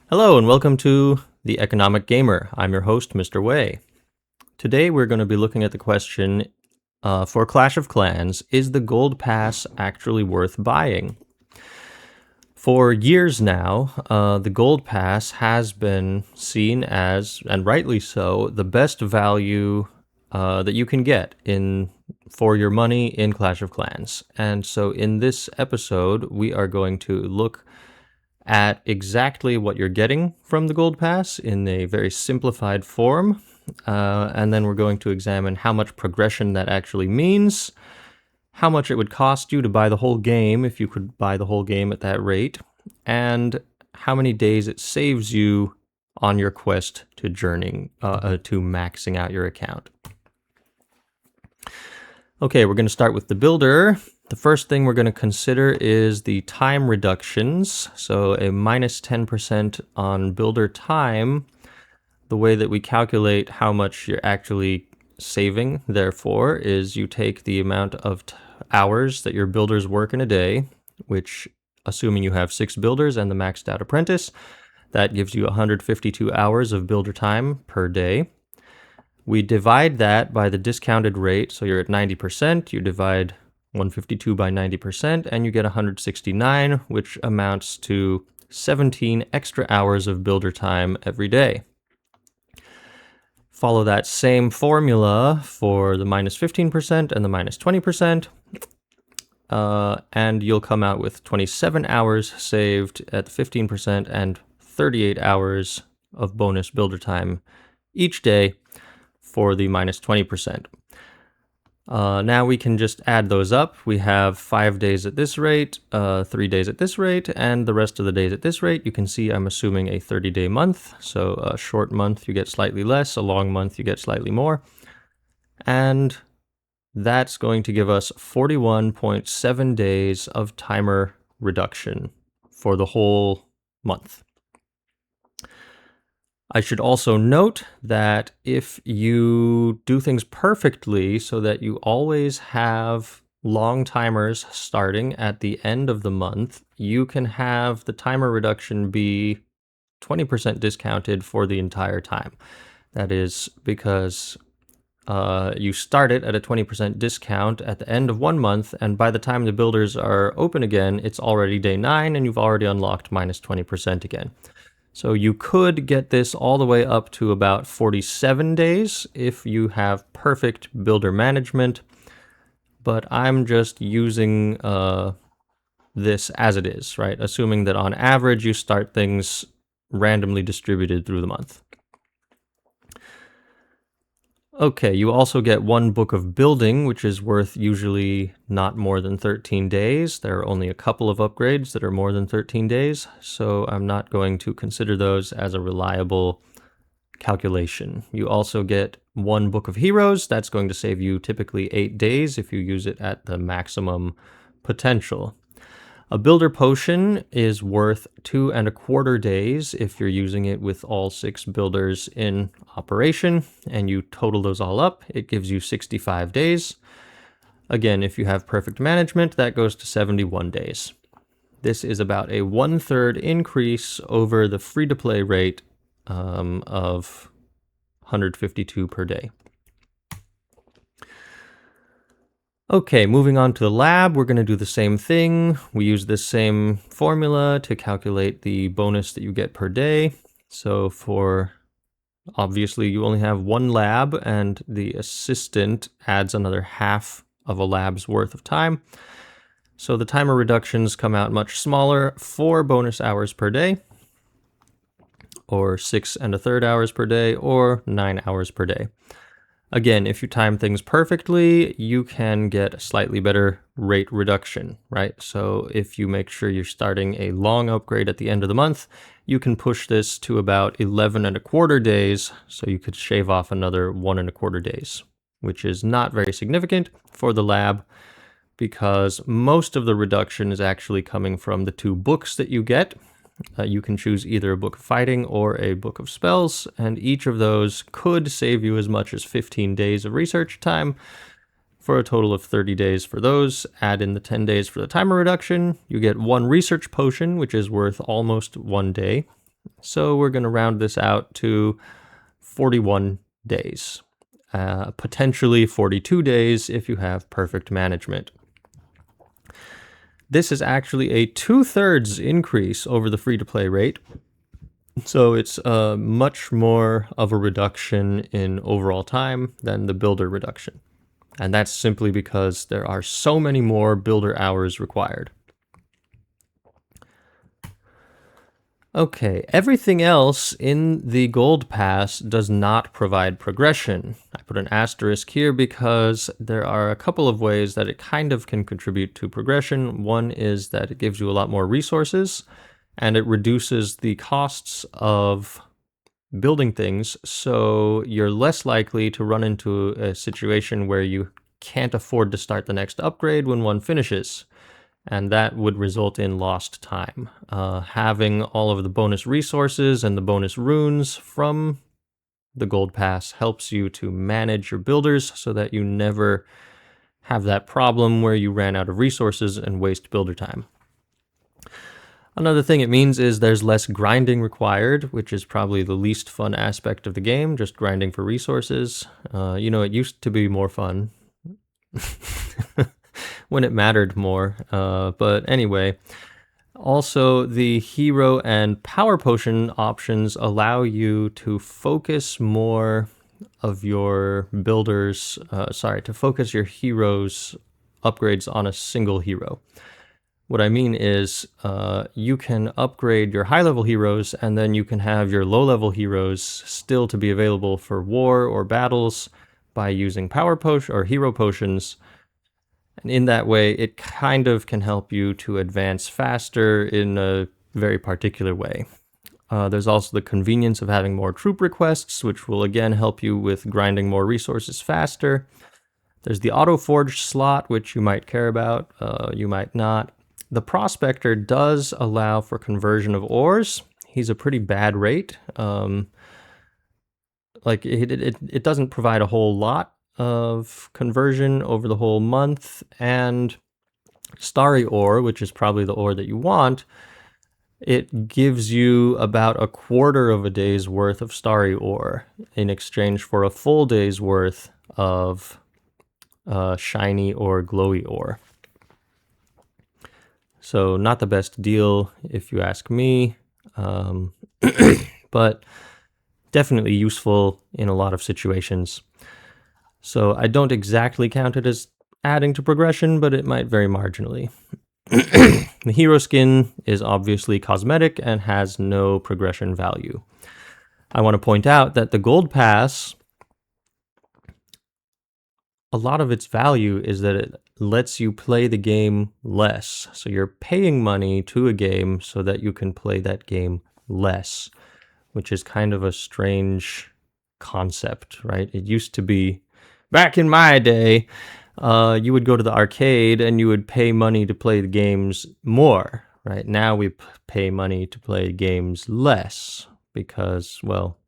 Hello and welcome to The Economic Gamer. I'm your host, Mr. Wei. Today we're going to be looking at the question for Clash of Clans, is the Gold Pass actually worth buying? For years now, the Gold Pass has been seen as, and rightly so, the best value that you can get for your money in Clash of Clans. And so in this episode, we are going to look at exactly what you're getting from the Gold Pass in a very simplified form. And then we're going to examine how much progression that actually means, how much it would cost you to buy the whole game if you could buy the whole game at that rate, and how many days it saves you on your quest to journeying to maxing out your account. Okay, we're going to start with the builder. The first thing we're going to consider is the time reductions. So a minus 10% on builder time. The way that we calculate how much you're actually saving, therefore, is you take the amount of hours that your builders work in a day, which, assuming you have 6 builders and the maxed out apprentice, that gives you 152 hours of builder time per day. We divide that by the discounted rate, so you're at 90%, you divide 152 by 90%, and you get 169, which amounts to 17 extra hours of builder time every day. Follow that same formula for the minus 15% and the minus 20%, and you'll come out with 27 hours saved at the 15% and 38 hours of bonus builder time each day for the minus 20%. Now we can just add those up. We have 5 days at this rate, 3 days at this rate, and the rest of the days at this rate. You can see I'm assuming a 30-day month. So a short month, you get slightly less. A long month, you get slightly more. And that's going to give us 41.7 days of timer reduction for the whole month. I should also note that if you do things perfectly so that you always have long timers starting at the end of the month, you can have the timer reduction be 20% discounted for the entire time. That is because you start it at a 20% discount at the end of 1 month, and by the time the builders are open again, it's already day 9 and you've already unlocked minus 20% again. So you could get this all the way up to about 47 days if you have perfect builder management, but I'm just using this as it is, right? Assuming that on average you start things randomly distributed through the month. Okay, you also get 1 book of building, which is worth usually not more than 13 days. There are only a couple of upgrades that are more than 13 days, so I'm not going to consider those as a reliable calculation. You also get 1 book of heroes. That's going to save you typically 8 days if you use it at the maximum potential. A builder potion is worth 2.25 days if you're using it with all 6 builders in operation, and you total those all up, it gives you 65 days. Again, if you have perfect management, that goes to 71 days. This is about a 1/3 increase over the free-to-play rate of 152 per day. Okay, moving on to the lab, we're going to do the same thing. We use this same formula to calculate the bonus that you get per day. So obviously you only have 1 lab, and the assistant adds another half of a lab's worth of time. So the timer reductions come out much smaller, 4 bonus hours per day, or 6.25 hours per day, or 9 hours per day. Again, if you time things perfectly, you can get a slightly better rate reduction, right? So if you make sure you're starting a long upgrade at the end of the month, you can push this to about 11.25 days, so you could shave off another 1.25 days, which is not very significant for the lab because most of the reduction is actually coming from the 2 books that you get. You can choose either a book of fighting or a book of spells, and each of those could save you as much as 15 days of research time for a total of 30 days for those. Add in the 10 days for the timer reduction. You get 1 research potion, which is worth almost 1 day. So we're going to round this out to 41 days. Potentially 42 days if you have perfect management. This is actually a 2/3 increase over the free-to-play rate. So it's much more of a reduction in overall time than the builder reduction. And that's simply because there are so many more builder hours required. Okay, everything else in the Gold Pass does not provide progression. I put an asterisk here because there are a couple of ways that it kind of can contribute to progression. One is that it gives you a lot more resources, and it reduces the costs of building things, so you're less likely to run into a situation where you can't afford to start the next upgrade when one finishes. And that would result in lost time. Having all of the bonus resources and the bonus runes from the Gold Pass helps you to manage your builders so that you never have that problem where you ran out of resources and waste builder time. Another thing it means is there's less grinding required, which is probably the least fun aspect of the game, just grinding for resources. It used to be more fun. When it mattered more. But anyway, also the hero and power potion options allow you to focus more of your builders, to focus your heroes' upgrades on a single hero. What I mean is you can upgrade your high-level heroes, and then you can have your low-level heroes still to be available for war or battles by using power potion or hero potions. And in that way, it kind of can help you to advance faster in a very particular way. There's also the convenience of having more troop requests, which will again help you with grinding more resources faster. There's the auto-forge slot, which you might care about, you might not. The prospector does allow for conversion of ores. He's a pretty bad rate. It doesn't provide a whole lot of conversion over the whole month, and starry ore, which is probably the ore that you want, it gives you about a quarter of a day's worth of starry ore in exchange for a full day's worth of shiny or glowy ore. So not the best deal if you ask me, but definitely useful in a lot of situations. So I don't exactly count it as adding to progression, but it might vary marginally. The hero skin is obviously cosmetic and has no progression value. I want to point out that the Gold Pass, a lot of its value is that it lets you play the game less. So you're paying money to a game so that you can play that game less, which is kind of a strange concept, right? It used to be, back in my day, you would go to the arcade and you would pay money to play the games more, right? Now we pay money to play games less because, well,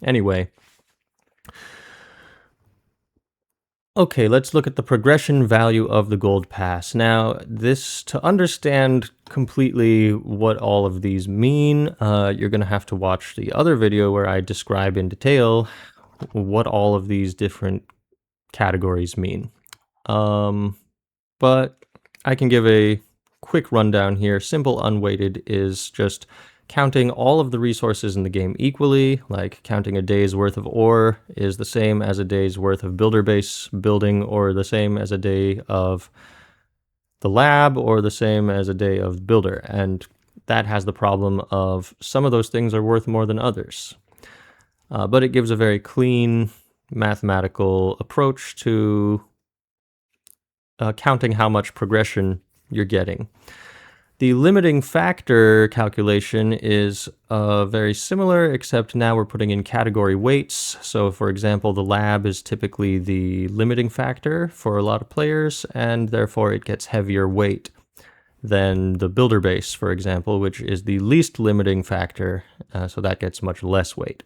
anyway. Okay, let's look at the progression value of the Gold Pass. Now, to understand completely what all of these mean, you're going to have to watch the other video where I describe in detail what all of these different categories mean. But I can give a quick rundown here. Simple unweighted is just counting all of the resources in the game equally, like counting a day's worth of ore is the same as a day's worth of builder base building, or the same as a day of the lab, or the same as a day of builder. And that has the problem of some of those things are worth more than others. But it gives a very clean mathematical approach to counting how much progression you're getting. The limiting factor calculation is very similar, except now we're putting in category weights. So for example, the lab is typically the limiting factor for a lot of players, and therefore it gets heavier weight than the builder base, for example, which is the least limiting factor, so that gets much less weight.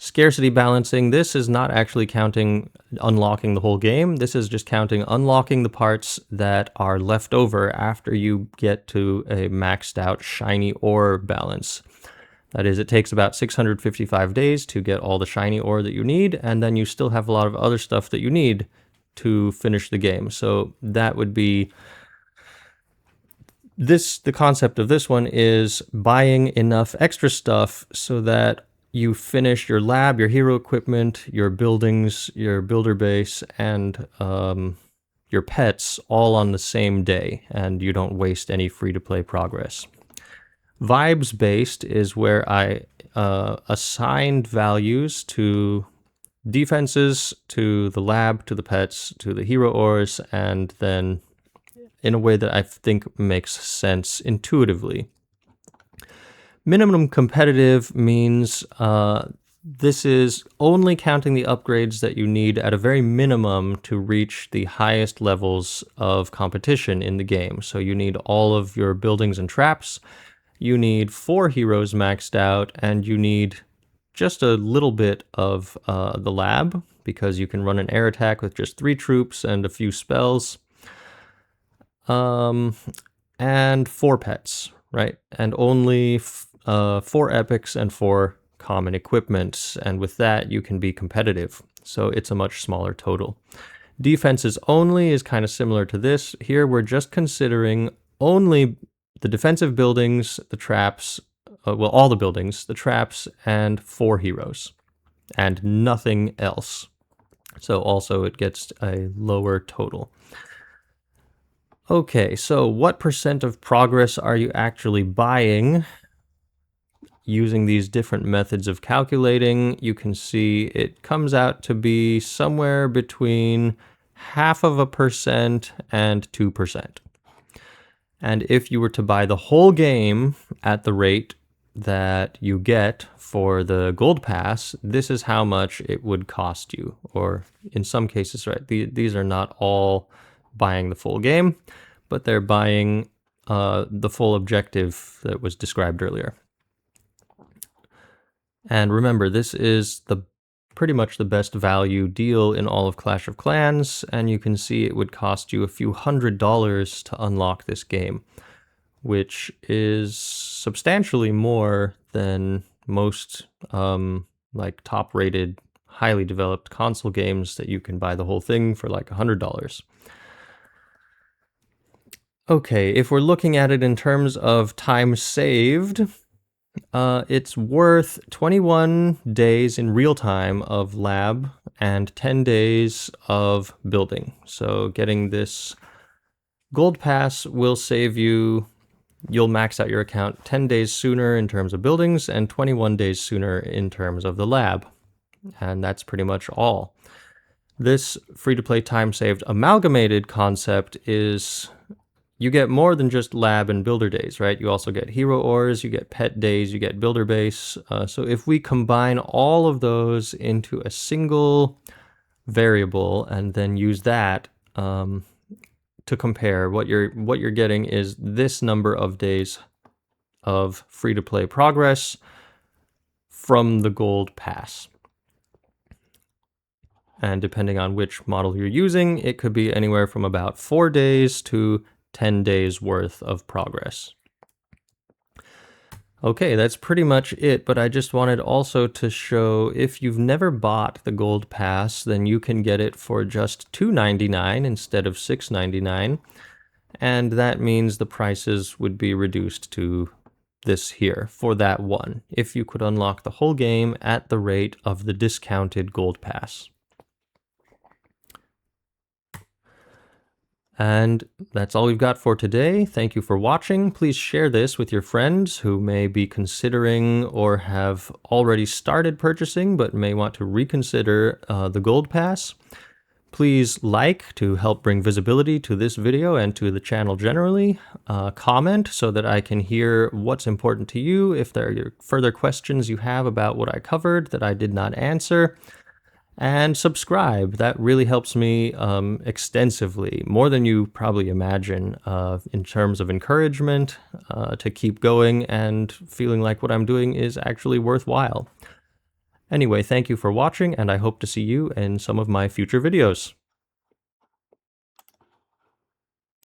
Scarcity balancing, this is not actually counting unlocking the whole game. This is just counting unlocking the parts that are left over after you get to a maxed out shiny ore balance. That is, it takes about 655 days to get all the shiny ore that you need, and then you still have a lot of other stuff that you need to finish the game. So that would be the concept of this one is buying enough extra stuff so that you finish your lab, your hero equipment, your buildings, your builder base, and your pets all on the same day, and you don't waste any free-to-play progress. Vibes-based is where I assigned values to defenses, to the lab, to the pets, to the hero ores, and then in a way that I think makes sense intuitively. Minimum competitive means this is only counting the upgrades that you need at a very minimum to reach the highest levels of competition in the game. So you need all of your buildings and traps, you need 4 heroes maxed out, and you need just a little bit of the lab, because you can run an air attack with just 3 troops and a few spells. And 4 pets, right? And only 4 epics and 4 common equipment, and with that you can be competitive. So it's a much smaller total. Defenses only is kind of similar to this. Here we're just considering only the defensive buildings, the traps, well, all the buildings, the traps, and 4 heroes, and nothing else. So also it gets a lower total. Okay, so what percent of progress are you actually buying? Using these different methods of calculating, you can see it comes out to be somewhere between 0.5% and 2%. And if you were to buy the whole game at the rate that you get for the gold pass, this is how much it would cost you. Or in some cases, right, these are not all buying the full game, but they're buying the full objective that was described earlier. And remember, this is pretty much the best value deal in all of Clash of Clans, and you can see it would cost you a few $100s to unlock this game, which is substantially more than most like top-rated, highly developed console games that you can buy the whole thing for like $100. Okay, if we're looking at it in terms of time saved, it's worth 21 days in real time of lab and 10 days of building. So getting this gold pass will save you, you'll max out your account 10 days sooner in terms of buildings and 21 days sooner in terms of the lab. And that's pretty much all. This free-to-play time saved amalgamated concept is you get more than just lab and builder days, right? You also get hero ores, you get pet days, you get builder base. So if we combine all of those into a single variable and then use that to compare, what you're getting is this number of days of free-to-play progress from the gold pass. And depending on which model you're using, it could be anywhere from about 4 days to 10 days worth of progress. Okay, that's pretty much it, but I just wanted also to show if you've never bought the gold pass, then you can get it for just $2.99 instead of $6.99, and that means the prices would be reduced to this here for that one, if you could unlock the whole game at the rate of the discounted gold pass. And that's all we've got for today. Thank you for watching. Please share this with your friends who may be considering or have already started purchasing but may want to reconsider the Gold Pass. Please like to help bring visibility to this video and to the channel generally. Comment so that I can hear what's important to you, if there are further questions you have about what I covered that I did not answer. And subscribe. That really helps me extensively, more than you probably imagine, in terms of encouragement to keep going and feeling like what I'm doing is actually worthwhile. Anyway, thank you for watching, and I hope to see you in some of my future videos.